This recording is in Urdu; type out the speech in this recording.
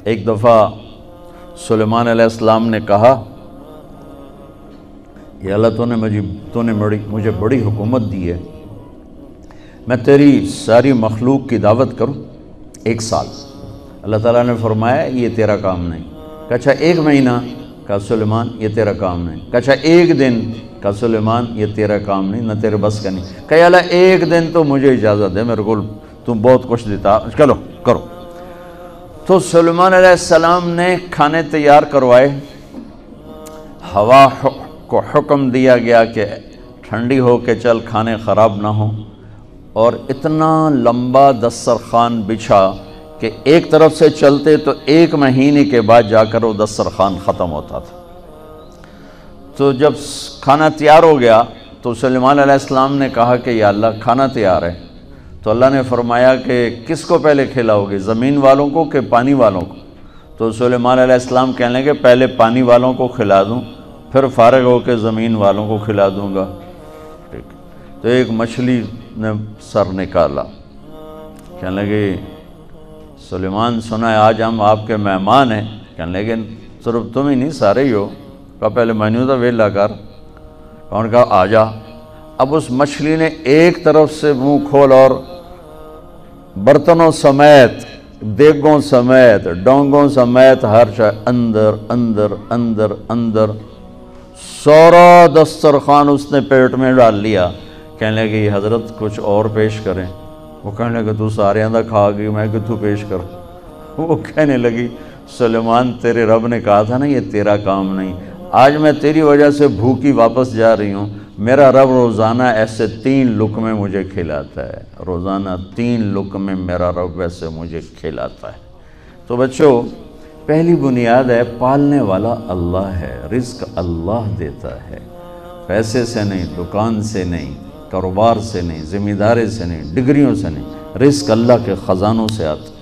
ایک دفعہ سلیمان علیہ السلام نے کہا یا اللہ تو نے مجھے بڑی حکومت دی ہے، میں تیری ساری مخلوق کی دعوت کروں 1 سال۔ اللہ تعالیٰ نے فرمایا یہ تیرا کام نہیں۔ کہا اچھا 1 مہینہ؟ کہا سلیمان یہ تیرا کام نہیں۔ کہا اچھا 1 دن؟ کہا سلیمان یہ تیرا کام نہیں، نہ تیرے بس کا نہیں۔ کہا یا اللہ 1 دن تو مجھے اجازت دے، میرے کو تم بہت کچھ دیتا، چلو کرو۔ تو سلیمان علیہ السلام نے کھانے تیار کروائے، ہوا کو حکم دیا گیا کہ ٹھنڈی ہو کے چل، کھانے خراب نہ ہوں، اور اتنا لمبا دسترخوان بچھا کہ ایک طرف سے چلتے تو 1 مہینے کے بعد جا کر وہ دسترخوان ختم ہوتا تھا۔ تو جب کھانا تیار ہو گیا تو سلیمان علیہ السلام نے کہا کہ یا اللہ کھانا تیار ہے۔ تو اللہ نے فرمایا کہ کس کو پہلے کھلاؤ گے، زمین والوں کو کہ پانی والوں کو؟ تو سلیمان علیہ السلام کہنے لگے پہلے پانی والوں کو کھلا دوں، پھر فارغ ہو کے زمین والوں کو کھلا دوں گا۔ ٹھیک، تو ایک مچھلی نے سر نکالا، کہنے لگے سلیمان سنا ہے آج ہم آپ کے مہمان ہیں۔ کہنے لگے صرف تم ہی نہیں سارے ہی ہو۔ کہا پہلے مینیو تو ویلا کر۔ انہوں نے کہا آ جا۔ اب اس مچھلی نے ایک طرف سے منہ کھول اور برتنوں سمیت، دیگوں سمیت، ڈونگوں سمیت ہر شے اندر اندر اندر اندر، سارا دسترخوان اس نے پیٹ میں ڈال لیا۔ کہنے لگے یہ حضرت کچھ اور پیش کریں۔ وہ کہنے لگے تو سارے اندر کھا گئی، میں کہ تو پیش کر۔ وہ کہنے لگی سلیمان تیرے رب نے کہا تھا نا یہ تیرا کام نہیں، آج میں تیری وجہ سے بھوکی واپس جا رہی ہوں، میرا رب روزانہ ایسے 3 لقمے مجھے کھلاتا ہے، روزانہ 3 لقمے میرا رب ویسے مجھے کھلاتا ہے۔ تو بچوں پہلی بنیاد ہے پالنے والا اللہ ہے، رزق اللہ دیتا ہے، پیسے سے نہیں، دکان سے نہیں، کاروبار سے نہیں، ذمہ داری سے نہیں، ڈگریوں سے نہیں، رزق اللہ کے خزانوں سے آتا ہے۔